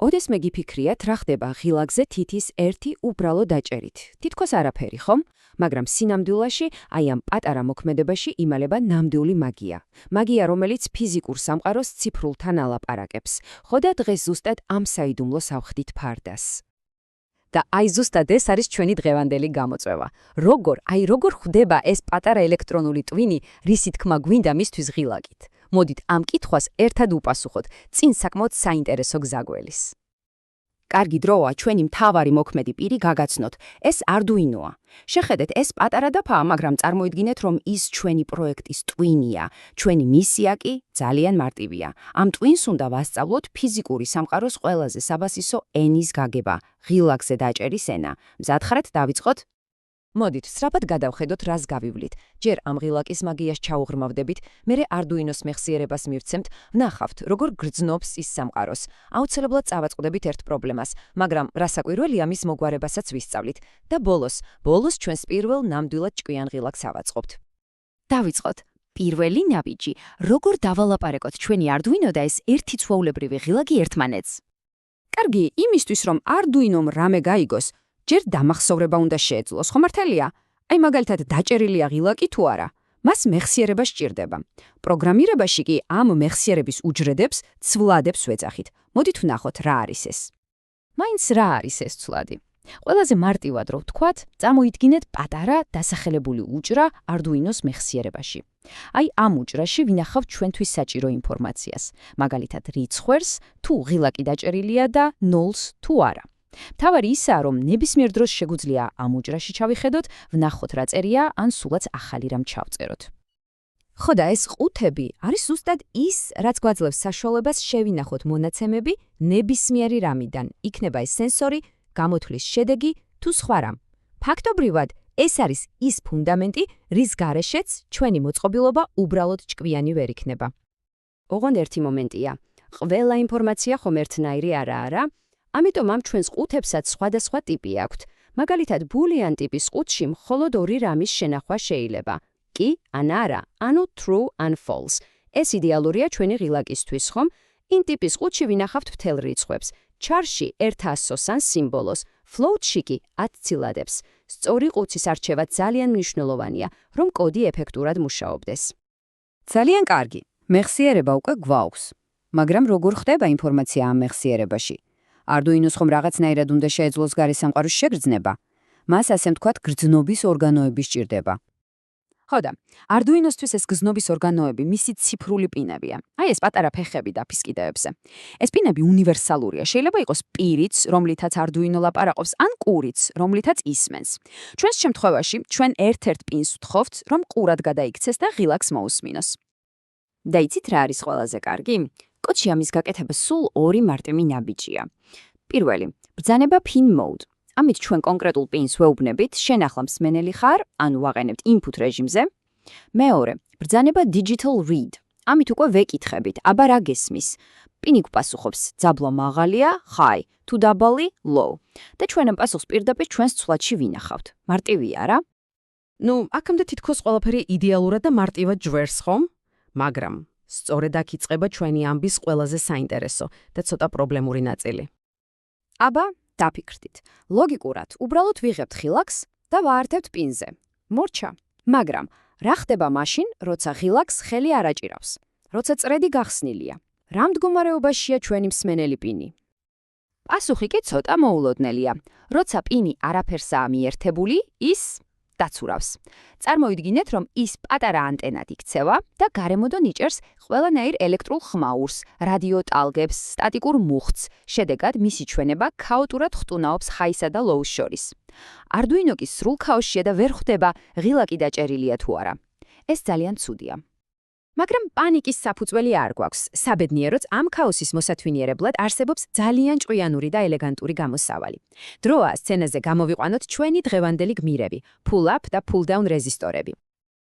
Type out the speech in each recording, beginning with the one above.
ოდესმე გიფიქრიათ, რა ხდება ღილაკზე თითის ერთი უბრალო დაჭერით. თითქოს არაფერი, ხომ? მაგრამ სინამდვილეში, აი ამ პატარა მოქმედებაში იმალება ნამდვილი მაგია. მაგია, რომელიც ფიზიკურ სამყაროს ციფრულთან ალაპარაკებს. ხო და დღეს ზუსტად ამ საიდუმლოს ავხდით ფარდას. და აი ზუსტად ეს არის ჩვენი დღევანდელი გამოწვევა. როგორ ხდება ეს პატარა ელექტრონული ტვინი, რისი თქმა გვინდა მისთვის ღილაკით? მოდით ამ კითხვას ერთად უპასუხოთ, წინ საკმაოდ საინტერესო გზაგველის. კარგი დროა ჩვენი მთავარი მოქმედი პირი გაგაცნოთ. ეს არდუინოა. შეხედეთ, ეს პატარა დაფაა, მაგრამ წარმოიდგინეთ, რომ ის ჩვენი პროექტის ტვინია. ჩვენი მისია კი ძალიან მარტივია. ამ ტვინს უნდა ვასწავლოთ ფიზიკური სამყაროს ყველაზე საბასისო ენის გაგება, ღილაკზე დაჭერის ენა. მზად ხართ, დავიწყოთ? მოდით, სწრაფად გადავხედოთ, რას გავივლით. ჯერ ამ ღილაკის მაგიას ჩაუღრმავდებით, მერე არდუინოს მეხსიერებას მივცემთ, ვნახავთ, როგორ გრძნობს ის სამყაროს. აუცილებლად წავაწყდებით ერთ პრობლემას, მაგრამ რასაკვირველია მის მოგვარებასაც ვისწავლით. და ბოლოს ჩვენს პირველ ნამდვილად ჭკვიან ღილაკს ავაწყობთ. დავიწყოთ. პირველი ნაბიჯი, როგორ დავალაპარაკოთ ჩვენი არდუინო და ეს ერთი ჩვეულებრივი ღილაკი ერთმანეთს. კარგი, იმისთვის რომ არდუინომ რამე გაიგოს, ჯერ დამახსოვრება უნდა შეეძლოს, ხო მართალია? აი მაგალითად დაჭერილია ღილაკი თუ არა. მას მეხსიერება სჭირდება. პროგრამირებაში კი ამ მეხსიერების უჯრედებს, ცვლადებს ვეძახით. მოდით ვნახოთ, რა არის ეს. მაინც რა არის ეს ცვლადი? ყველაზე მარტივად რო ვთქვათ, წამოიდგინეთ პატარა დასახელებული უჯრა არდუინოს მეხსიერებაში. აი ამ უჯრაში ვინახავთ ჩვენთვის საჭირო ინფორმაციას, მაგალითად რიცხვერს, თუ ღილაკი დაჭერილია და ნოლს თუ არა. მთავარი ისაა, რომ ნებისმიერ დროს შეგვიძლია ამ უჯრაში ჩავიხედოთ, ვნახოთ რა წერია, ან სულაც ახალი რამ ჩავწეროთ. ხო და ეს ყუთები არის ზუსტად ის, რაც გვაძლევს საშუალებას შევინახოთ მონაცემები ნებისმიერი რამიდან, იქნება ეს სენსორი, გამოთვლის შედეგი თუ სხვა რამ. ფაქტობრივად, ეს არის ის ფუნდამენტი, რის გარეშეც ჩვენი მოწყობილობა უბრალოდ ჭკვიანი ვერ იქნება. ოღონდ ერთი მომენტია. ყველა ინფორმაცია ხომ ერთნაირი არა. ამიტომ ამ ჩვენს ყუთებსაც სხვადასხვა ტიპი აქვთ. მაგალითად, ბულიან ტიპის ყუთში მხოლოდ ორი რამის შენახვა შეიძლება. კი ან არა, ანუ true ან false. ეს იდეალურია ჩვენი ღილაკისთვის, ხომ? int ტიპის ყუთში ვინახავთ მთელ რიცხვებს. charში 100-ს ან სიმბოლოს, float-ში კი 10 ცილადებს. სწორი ყუთის არჩევა ძალიან მნიშვნელოვანია, რომ კოდი ეფექტურად მუშაობდეს. ძალიან კარგი. მეხსიერება უკვე გვაქვს. მაგრამ როგორ ხდება ინფორმაცია ამ მეხსიერებაში? არდუინოს ხომ რაღაცნაირად უნდა შეეძლოს გარე სამყაროს შეგრძნება. მას ასე ვთქვათ, გრძნობის ორგანოები სჭირდება. ხო და, არდუინოსთვის ეს გრძნობის ორგანოები მისი ციფრული პინებია. აი ეს პატარა ფეხები დაფის კიდეებზე. ეს პინები უნივერსალურია. შეიძლება იყოს პირიც, რომლითაც არდუინო ლაპარაკობს, ან ყურიც, რომლითაც ისმენს. ჩვენს შემთხვევაში, ჩვენ ერთ-ერთ პინს ვთხოვთ, რომ ყურად გადაიქცეს და ღილაკს მოусმინოს. და იცით რა არის ყველაზე კარგი? კოდში ამის გაკეთება სულ ორი მარტივი ნაბიჯია. პირველი, ბრძანება pin mode. ამით ჩვენ კონკრეტულ პინს ვეუბნებით, შენახლა მსმენელი ხარ, ანუ ვაყენებთ input რეჟიმზე. მეორე, ბრძანება digital read. ამით უკვე ვეკითხებით, აბა რა გესმის. პინი გვპასუხობს, ძაბლა მაღალია, high, თუ დაბალი, low. და ჩვენ ამ პასუხს პირდაპირ ჩვენს ცვლადში ვინახავთ. მარტივია რა? აქამდე თითქოს ყველაფერი იდეალურად და მარტივად ჯვერს, ხომ? მაგრამ სწორედ აქ იწყება ჩვენი ამბის ყველაზე საინტერესო და ცოტა პრობლემური ნაწილი. აბა, დაფიქრდით. ლოგიკურად, უბრალოდ ვიღებთ ღილაკს და ვაართებთ პინზე. მორჩა. მაგრამ რა ხდება მაშინ, როცა ღილაკს ხელი არ აჭირავს? როცა წრედი გახსნილია? რა მდგომარეობაშია ჩვენი მსმენელი პინი? პასუხი კი ცოტა მოულოდნელია. როცა პინი არაფერსაა მიერთებული, ის დაცურავს. წარმოიდგინეთ, რომ ის პატარა ანტენად იქცევა და გარემოდან იჭერს ყველანაირ ელექტრულ ხმაურს, რადიო ტალღებს, სტატიკურ მუხტს. შედეგად მისი ჩვენება ქაოტურად ხტუნაობს high-სა და low-ს შორის. არდუინო კი სრულ ქაოსშია და ვერ ხვდება ღილაკი დაჭერილია თუ არა. ეს ძალიან ცუდია. მაგრამ პანიკის საფუძველი არ გვაქვს. საბედნიეროც ამ ქაოსის მოსათვინიერებლად არსებობს ძალიან ჭკვიანური და ელეგანტური გამოსავალი. დროა სცენაზე გამოვიყვანოთ ჩვენი დღევანდელი გმირები, pull-up და pull-down რეზისტორები.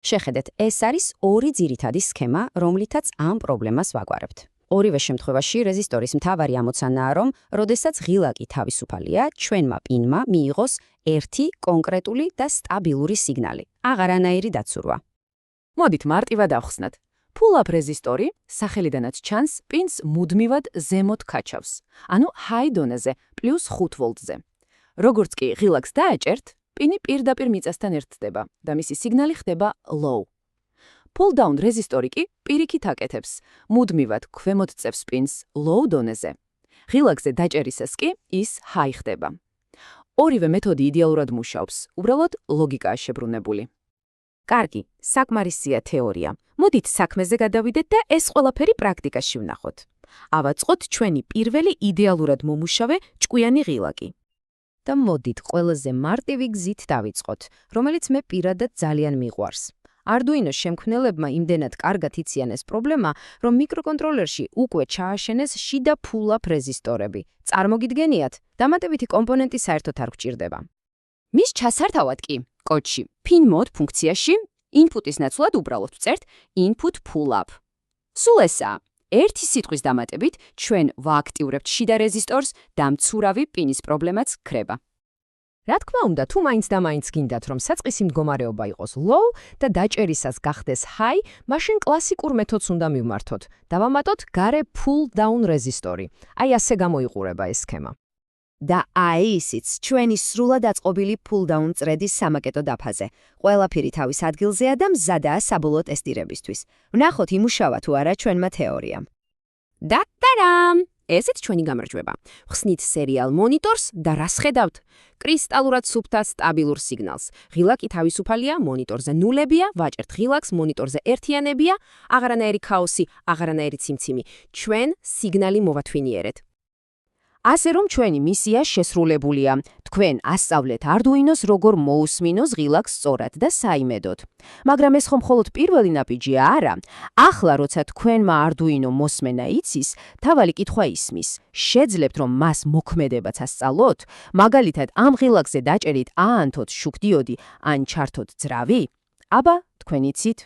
შეხედეთ, ეს არის ორი ძირითადი სქემა, რომლითაც ამ პრობლემას ვაგვარებთ. ორივე შემთხვევაში რეზისტორის მთავარი ამოცანაა, რომ როდესაც ღილაკი თავისუფალია, ჩვენმა პინმა მიიღოს ერთი კონკრეტული და სტაბილური სიგნალი. აღარანაირი დაცურვა. მოდით მარტივად ავხსნათ. Pull-up რეზისტორი, სახელიდანაც ჩანს, პინს მუდმივად ზემოთ ქაჩავს, ანუ high დონეზე, +5 ვოლტზე. როგორც კი ღილაკს დააჭერთ, პინი პირდაპირ მიწასთან ერთდება და მისი სიგნალი ხდება low. Pull-down რეზისტორი კი პირიქით აკეთებს, მუდმივად ქვემოთ წევს პინს low დონეზე. ღილაკზე დაჭერისას კი ის high ხდება. ორივე მეთოდი იდეალურად მუშაობს, უბრალოდ ლოგიკაა შებრუნებული. კარგი, საკმარისია თეორია. მოდით საქმეზე გადავიდეთ და ეს ყველაფერი პრაქტიკაში ვნახოთ. ავაწყოთ ჩვენი პირველი იდეალურად მომუშავე ჭკვიანი ღილაკი. და მოდით ყველაზე მარტივი გზით დავიწყოთ, რომელიც მე პირადად ძალიან მიყვარს. Arduino-ს შემქმნელებმა იმდენად კარგად იციან ეს პრობლემა, რომ მიკროკონტროლერში უკვე ჩააშენეს შიდა pull-up რეზისტორები. წარმოგიდგენიათ, დამატებითი კომპონენტი საერთოდ არ გვჭირდება. მის ჩასართავად კი, კოდში pinMod ფუნქციაში input-ის ნაცვლად უბრალოდ ვწერთ input pull-up. სულ ესაა. ერთი სიტყვის დამატებით ჩვენ ვააქტიურებთ შიდა რეზისტორს და მცურავი პინის პრობლემაც ქრება. რა თქმა უნდა, თუ მაინც და მაინც გინდათ, რომ საწყისი მდგომარეობა იყოს low და დაჭერისას გახდეს high, მაშინ კლასიკურ მეთოდს უნდა მივმართოთ. დავამატოთ გარე pull-down რეზისტორი. აი ასე გამოიყურება ეს სქემა. და აი ისიც ჩვენი სრულად აწყობილი pull-down წრედის სამაკეტო დაფაზე. ყველაფერი თავის ადგილზეა და მზადაა საბოლოო ტესტირებისთვის. ვნახოთ იმუშავა თუ არა ჩვენმა თეორიამ. და-და-დამ! ესეც ჩვენი გამარჯვება. ხსნით სერიალ მონიტორს და რას ხედავთ? კრისტალურად სუფთა სტაბილურ სიგნალს. ღილაკი თავისუფალია, მონიტორზე ნულებია, ვაჭერთ ღილაკს, მონიტორზე ერთიანებია, აღარანაირი ქაოსი, აღარანაირი ციმციმი. ჩვენ სიგნალი მოვათვინიერეთ. ასე რომ ჩვენი მისია შესრულებულია. თქვენ ასწავლეთ Arduino-ს როგორ მოусმინოს ღილაკს სწორად და საიმედოდ. მაგრამ ეს ხომ მხოლოდ პირველი ნაბიჯია არა. ახლა როცა თქვენმა Arduino მოსმენა იცის, თავალი კითხვა ისმის. შეძლებთ რომ მას მოქმედებაც ასწავლოთ? მაგალითად, ამ ღილაკზე დაჭერით აანთოთ შუქდიოდი ან ჩართოთ ძრავი? აბა, თქვენ იცით.